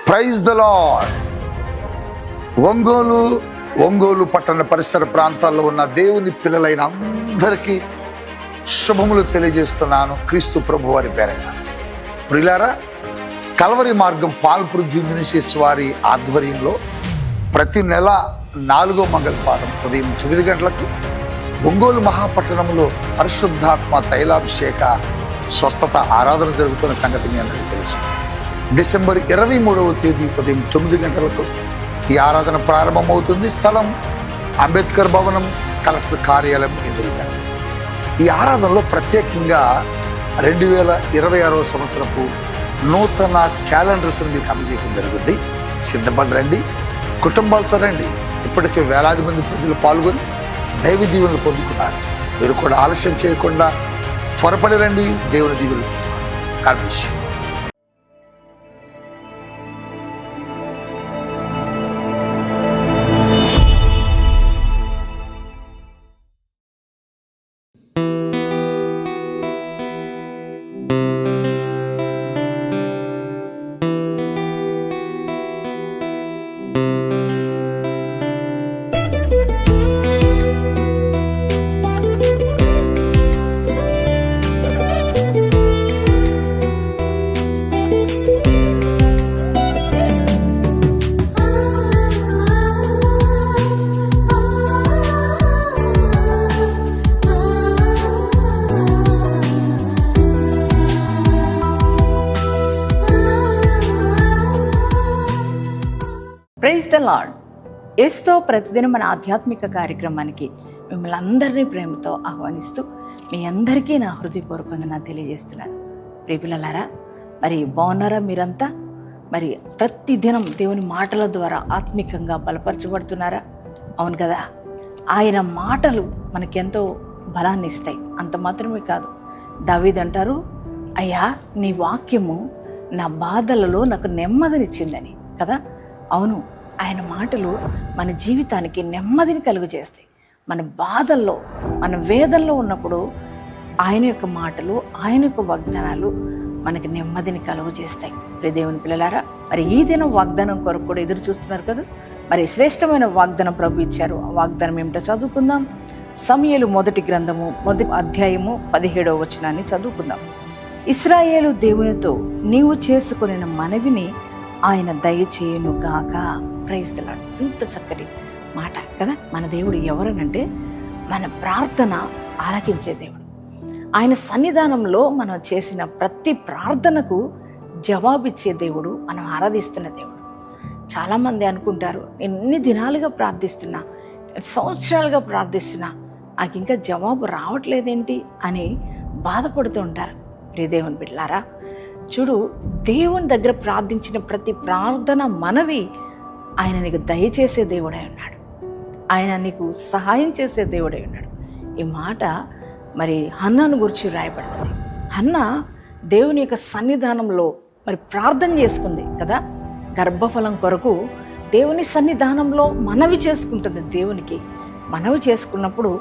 Praise the lord. Ongole పట్టణ పరిసర ప్రాంతాల్లో ఉన్న దేవుని పిల్లలైన అందరికీ శుభములు తెలియజేస్తున్నాను క్రీస్తు ప్రభు వారి పేరట. ప్రియులారా, కల్వరి మార్గం పాల్పృథ్వీ మినిస్ట్రీస్ వారి ఆధ్వర్యంలో ప్రతి నెల 4వ మంగళవారం ఉదయం 9 గంటలకు ఒంగోలు మహాపట్టణంలో పరిశుద్ధాత్మ తైలాభిషేక స్వస్థత ఆరాధన జరుగుతున్న సంగతి మీ అందరికీ తెలుసు. డిసెంబర్ 23వ తేదీ ఉదయం 9 గంటలకు ఈ ఆరాధన ప్రారంభమవుతుంది. స్థలం అంబేద్కర్ భవనం, కలెక్టర్ కార్యాలయం ఎదురుగా. ఈ ఆరాధనలో ప్రత్యేకంగా 2026వ సంవత్సరపు నూతన క్యాలెండర్స్ని మీకు అందజేయడం జరుగుతుంది. సిద్ధపడి రండి, కుటుంబాలతో రండి. ఇప్పటికే వేలాది మంది ప్రజలు పాల్గొని దైవ దీవెనలు పొందుకున్నారు. మీరు కూడా ఆలస్యం చేయకుండా త్వరపడి రండి, దేవుని దీవెనలు పొందుకోండి. God bless you. Praise the Lord. యేసుతో ప్రతిదినం మన ఆధ్యాత్మిక కార్యక్రమానికి మిమ్మల్ని అందరినీ ప్రేమతో ఆహ్వానిస్తూ మీ అందరికీ నా హృదయపూర్వకంగా తెలియజేస్తున్నాను. ప్రియపిల్లలారా, మరి బాగున్నారా మీరంతా? మరి ప్రతిదినం దేవుని మాటల ద్వారా ఆత్మికంగా బలపరచబడుతున్నారా? అవును కదా. ఆయన మాటలు మనకెంతో బలాన్ని ఇస్తాయి. అంత మాత్రమే కాదు, దావీదు అంటారు, అయ్యా నీ వాక్యము నా బాధలలో నాకు నెమ్మదినిచ్చిందని కదా. అవును, ఆయన మాటలు మన జీవితానికి నెమ్మదిని కలుగు చేస్తాయి. మన బాధల్లో, మన వేదనలో ఉన్నప్పుడు ఆయన యొక్క మాటలు, ఆయన యొక్క వాగ్దానాలు మనకి నెమ్మదిని కలుగు చేస్తాయి. ప్రియ దేవుని పిల్లలారా, మరి ఈ దినం వాగ్దానం కొరకు కూడా ఎదురు చూస్తున్నారు కదా. మరి శ్రేష్టమైన వాగ్దానం ప్రభు ఇచ్చారు. ఆ వాగ్దానం ఏమిటో చదువుకుందాం. సమూయేలు మొదటి గ్రంథము 1వ అధ్యాయము 17వ వచనాన్ని చదువుకుందాం. ఇశ్రాయేలు దేవునితో నీవు చేసుకొనిన మనవిని ఆయన దయచేయును గాక. Praise the Lord. ఇంత చక్కటి మాట కదా. మన దేవుడు ఎవరనంటే మన ప్రార్థన ఆలకించే దేవుడు. ఆయన సన్నిధానంలో మనం చేసిన ప్రతి ప్రార్థనకు జవాబిచ్చే దేవుడు, మనం ఆరాధిస్తున్న దేవుడు. చాలామంది అనుకుంటారు, ఎన్ని దినాలుగా ప్రార్థిస్తున్నా, సంవత్సరాలుగా ప్రార్థిస్తున్నా, నాకు ఇంకా జవాబు రావట్లేదేంటి అని బాధపడుతూ ఉంటారు. ప్రియ దేవుని బిడ్డలారా, చూడు, దేవుని దగ్గర ప్రార్థించిన ప్రతి ప్రార్థన మనవి ఆయన నీకు దయచేసే దేవుడై ఉన్నాడు. ఆయన నీకు సహాయం చేసే దేవుడై ఉన్నాడు. ఈ మాట మరి హన్నాను గురించి రాయబడింది. హన్నా దేవుని యొక్క సన్నిధానంలో మరి ప్రార్థన చేసుకుంది కదా. గర్భఫలం కొరకు దేవుని సన్నిధానంలో మనవి చేసుకుంటుంది. దేవునికి మనవి చేసుకున్నప్పుడు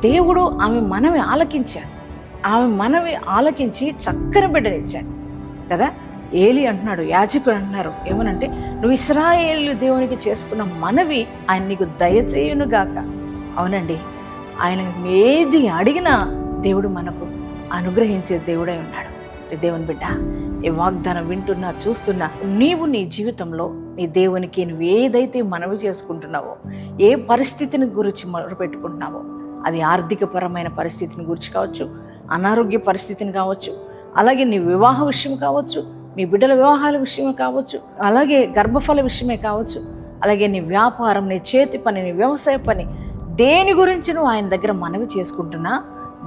దేవుడు ఆమె మనవి ఆలకించాడు. ఆమె మనవి ఆలకించి చక్కని బిడ్డనిచ్చాడు కదా. ఏలి అంటున్నాడు, యాజకుడు అంటున్నారు ఏమనంటే, నువ్వు ఇశ్రాయేలు దేవునికి చేసుకున్న మనవి ఆయన నీకు దయచేయునుగాక. అవునండి, ఆయన ఏది అడిగినా దేవుడు మనకు అనుగ్రహించే దేవుడై ఉన్నాడు. దేవుని బిడ్డ, ఈ వాగ్దానం వింటున్నా, చూస్తున్నా, నీవు నీ జీవితంలో నీ దేవునికి నువ్వు ఏదైతే మనవి చేసుకుంటున్నావో, ఏ పరిస్థితిని గురించి మొదలుపెట్టుకుంటున్నావో, అది ఆర్థికపరమైన పరిస్థితిని గురించి కావచ్చు, అనారోగ్య పరిస్థితిని కావచ్చు, అలాగే నీ వివాహ విషయం కావచ్చు, మీ బిడ్డల వివాహాల విషయమే కావచ్చు, అలాగే గర్భఫల విషయమే కావచ్చు, అలాగే నీ వ్యాపారం, నీ చేతి పని, నీ వ్యవసాయ పని, దేని గురించి నువ్వు ఆయన దగ్గర మనవి చేసుకుంటున్నా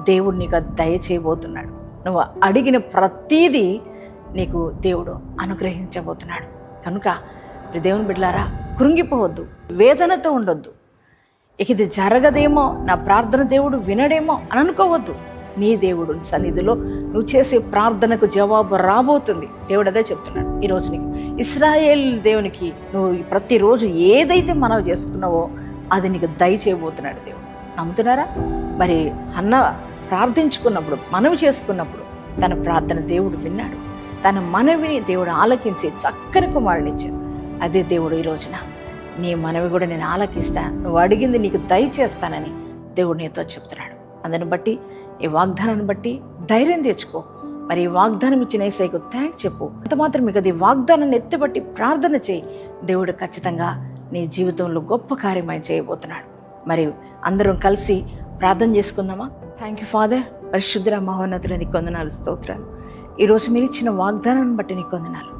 దేవుడు నీకు దయచేయబోతున్నాడు. నువ్వు అడిగిన ప్రతీదీ నీకు దేవుడు అనుగ్రహించబోతున్నాడు. కనుక దేవుని బిడ్డలారా, కృంగిపోవద్దు, వేదనతో ఉండొద్దు. ఇక ఇది జరగదేమో, నా ప్రార్థన దేవుడు వినడేమో అని అనుకోవద్దు. నీ దేవుడు సన్నిధిలో నువ్వు చేసే ప్రార్థనకు జవాబు రాబోతుంది. దేవుడు అదే చెప్తున్నాడు ఈరోజు నీకు. ఇశ్రాయేల్ దేవునికి నువ్వు ప్రతిరోజు ఏదైతే మనవి చేసుకున్నావో అది నీకు దయచేయబోతున్నాడు దేవుడు. నమ్ముతున్నారా? మరి హన్నా ప్రార్థించుకున్నప్పుడు, మనవి చేసుకున్నప్పుడు తన ప్రార్థన దేవుడు విన్నాడు. తన మనవిని దేవుడు ఆలకించి చక్కని కుమారునిచ్చాడు. అదే దేవుడు ఈ రోజున నీ మనవి కూడా నేను ఆలకిస్తాను, నువ్వు అడిగింది నీకు దయచేస్తానని దేవుడు నీతో చెప్తున్నాడు. అందుని బట్టి ఈ వాగ్దానాన్ని బట్టి ధైర్యం తెచ్చుకో. మరి ఈ వాగ్దానం ఇచ్చిన యేసయ్యకు థ్యాంక్స్ చెప్పు. అంత మాత్రం మీకు అది వాగ్దానాన్ని ఎత్తిబట్టి ప్రార్థన చేయి. దేవుడు ఖచ్చితంగా నీ జీవితంలో గొప్ప కార్యమై చేయబోతున్నాడు. మరి అందరం కలిసి ప్రార్థన చేసుకుందామా? Thank you father. పరిశుద్ధ మహోన్నతుల నీకు వందనాలు, స్తోత్రాలు. ఈరోజు మీరు ఇచ్చిన వాగ్దానాన్ని బట్టి నీకు వందనాలు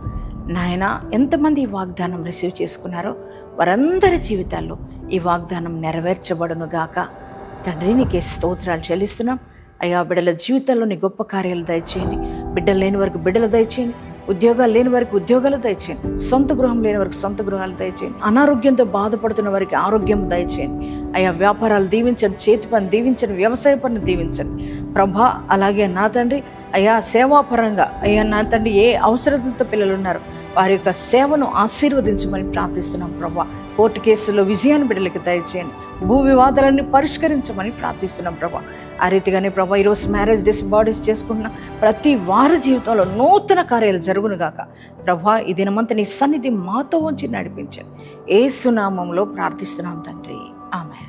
నాయన. ఎంతమంది ఈ వాగ్దానం రిసీవ్ చేసుకున్నారో వారందరి జీవితాల్లో ఈ వాగ్దానం నెరవేర్చబడును గాక. తండ్రి నీకే స్తోత్రాలు చెల్లిస్తున్నాం. అయ్యా, బిడ్డల జీవితాల్లో నీ గొప్ప కార్యాలు దయచేయండి. బిడ్డలు లేని వరకు బిడ్డలు దయచేయండి, ఉద్యోగాలు లేని వారికి ఉద్యోగాలు దయచేయండి, సొంత గృహం లేని వారికి సొంత గృహాలు దయచేయండి, అనారోగ్యంతో బాధపడుతున్న వారికి ఆరోగ్యం దయచేయండి. అయ్యా, వ్యాపారాలు దీవించండి, చేతి పని దీవించండి, వ్యవసాయ పని దీవించండి ప్రభా. అలాగే నా తండ్రి అయ్యా, సేవాపరంగా అయ్యా నా తండ్రి ఏ అవసరతలతో పిల్లలు ఉన్నారో వారి యొక్క సేవను ఆశీర్వదించమని ప్రార్థిస్తున్నాం ప్రభా. కోర్టు కేసుల్లో విజయాన్ని బిడ్డలకి దయచేయండి, భూ వివాదాలన్నీ పరిష్కరించమని ప్రార్థిస్తున్నాం ప్రభా. ఆ రీతిగానే ప్రభా ఈరోజు మ్యారేజ్ డేస్, బర్త్డేస్ చేసుకుంటున్న ప్రతి వారి జీవితంలో నూతన కార్యాలు జరుగును గాక ప్రభా. ఈ దినమంతా నీ సన్నిధి మాతో ఉంచి నడిపించండి. యేసు నామములో ప్రార్థిస్తున్నాం తండ్రి, ఆమేన్.